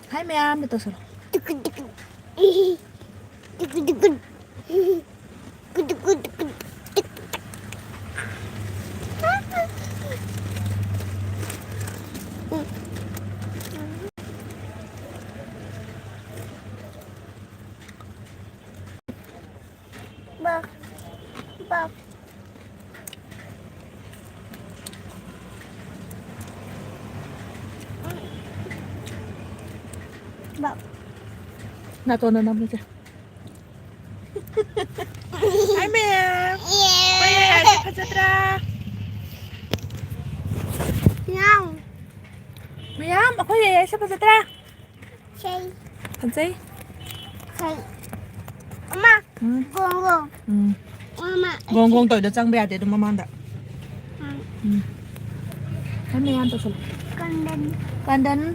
Hai mẹ em được rồi. Bak. Bak. Bak. Nào tôi nằm đi chưa? Hai mẹ em. Quay lại cho phát ra. Nong. Mẹ em, quay lại cho phát ra. Say. Thật gì? Say. Mama. Ừ. Gong gong. Ừ. Mama. Gong tôi được trang bè để mà mang đã. Ừ. Hai mẹ em tôi rồi. Kandang. Kandang.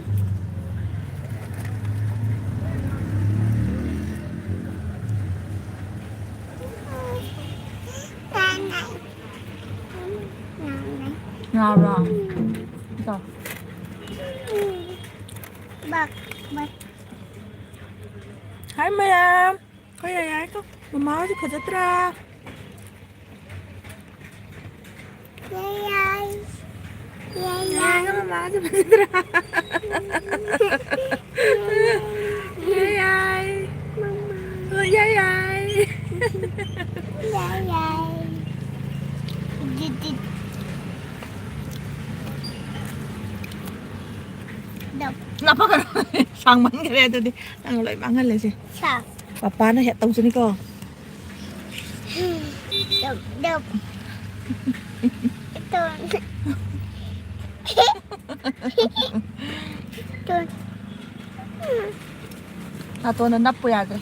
Nào rồi. Rồi. Bak. Bak. Hai mẹ em. Quay lại có. Mama cho phát ra. Yay. Yay. Yay, mama cho phát ra. Yay, yay. Mama. Yay, yay. Yay. Yay. Did. Đập. Napa ka sang man ka redo di ang loy mangal le si Sao? papa na hetaw sa niko Đập. Đập. Tuần. Tuần. ato na napo yadre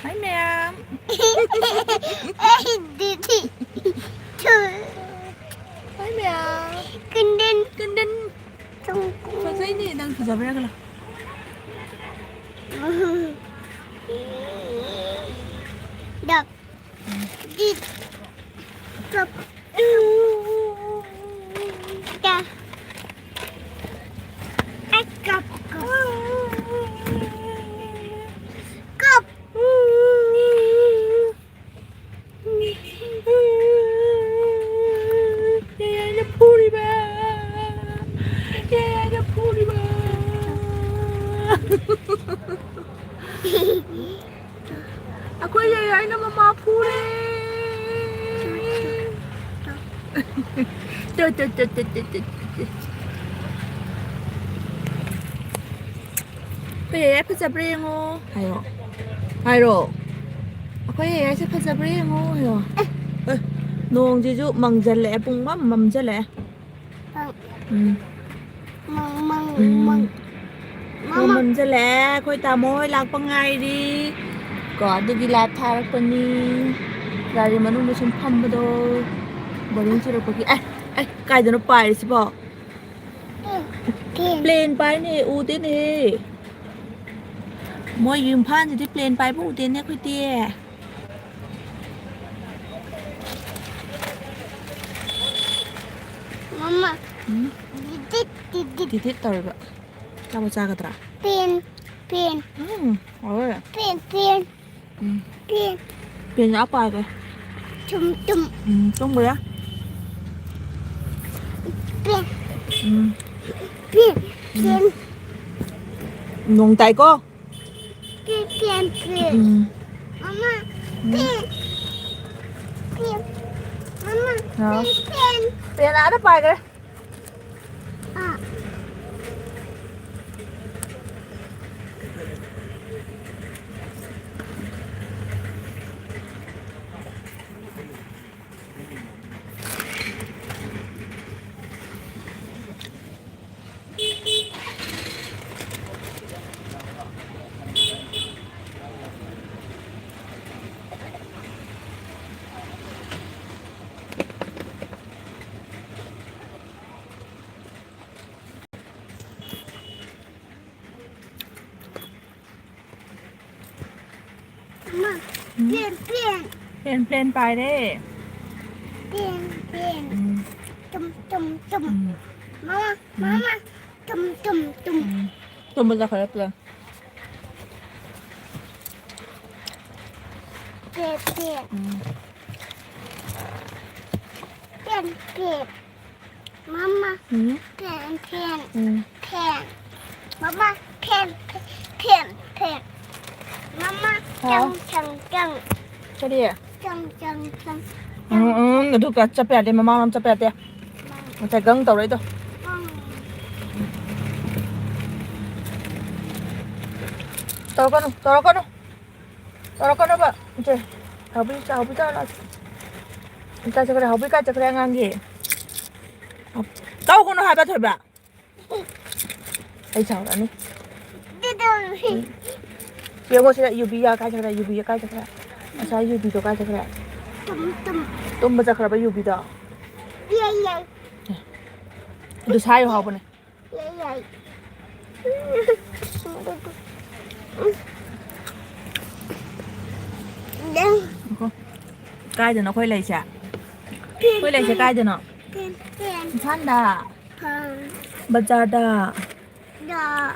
hi ma'am Didi. Tuần. hi ma'am Kandang. gandang Tung. sa say ni nang sabra ka la Đập. Did. Cặp. Ca. Ách cặp. Cặp. yeah na puri ba yeah na puri ba ako yayay na mama puri Kaya pasabre mo. Ayo. Ayo. Ako yaya sa pasabre mo. Ayo. Nong jiu mang jale pung mam jale. Măng. Măng. Mam jale koi ta moy lag pangai di. Có được ghi lab thar pani. Gari manung sum phambado. Boring chiro ko ki. Ai kai da no pai si bo. Plane pai ni u te ni. Moi yum phan ji plane pai bu te ne koi tie. Mama. Did. Titit targa. Kamu cha ka tra. Pin. Ôi. Pin. Pin áo pai cái. Tum. Tung bữa. Pin. Nong tay cô. Pin. Mama. Pin. Mama. Đó. Pin. Pin áo đó pai cái. À. Mama. Pin. Plane pai đấy. Pin. Tum. Mama. Mama, tum tum tum. 좀 먼저 가렸더라. Pet pet. 음. Pen pet. Mama, 응? pen pen 응. pen. Mama, pen pen pen. Mama, Hả? chăng chăng cho đi à? chăng chăng chăng. Người tôi cả chập bẹt đi mà mau làm chập bẹt đi. Mà chạy găng tàu đấy thôi. Tàu con đâu? Tàu con đâu bạn? Chơi. Học đi là. Người ta chơi học đi cái chơi ngang gì? Tàu con nó hai ba thôi bạn. Ai chào đã đi. Đi đâu? Yêu cô sẽ UB ya cái chơi cái. Sao UB đâu cái chơi. Tum tum. 또 맞아 그래 봐 UB다. Yeah. 너 사요 하보네. Yeah. 이거 까야 되나 거의 레이샤. 거의 레이샤 까야 되나? Pen pen 산다. pen. 바자다. Da.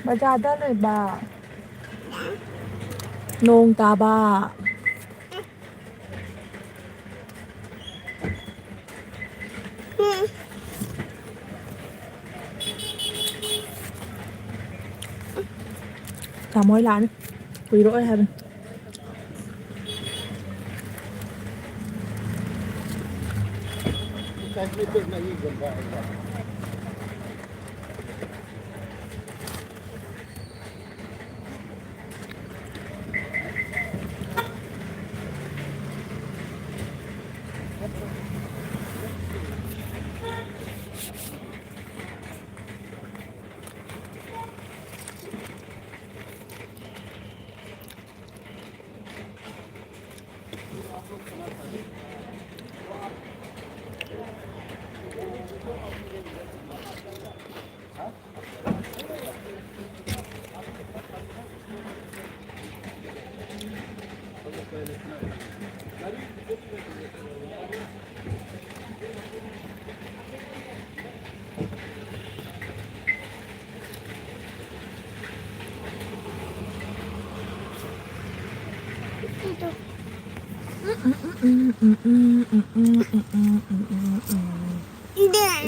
바자다 rồi bà. Nong ta ba. Chào mỗi lần. Quỳ rỗi hai bên.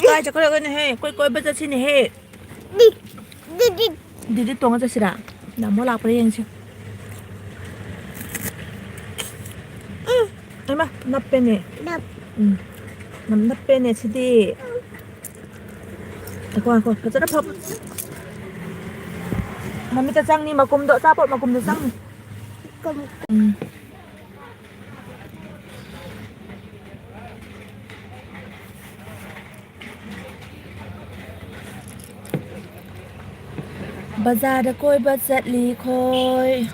Coi cho cái này he, coi bây giờ xin này he. Đi tuồng cho xin à? Làm món lạc phải yên chứ. Em à, nắp bên này. Nắp bên này chứ đi. Coi, cái rất hấp. Mà mình ta răng đi mà cùng đỡ ra bộ mà cùng được răng. Bazaar Koi ba Chatli Koi.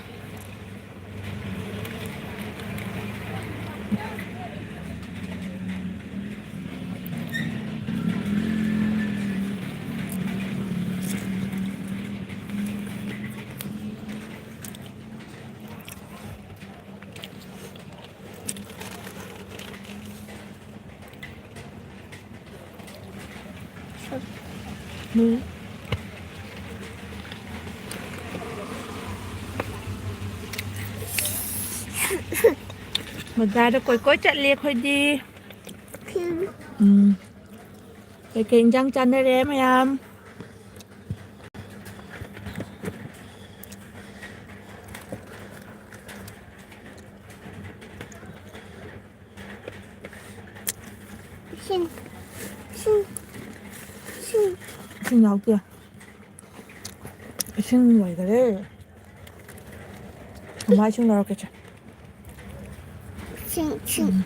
Bazaar Koi Chatli Koi đi. Cái kiện trăng chanh đây em hay không? Xin nhỏ kìa. Xin vậy 그래. 엄마 좀 넣을게. 칭칭.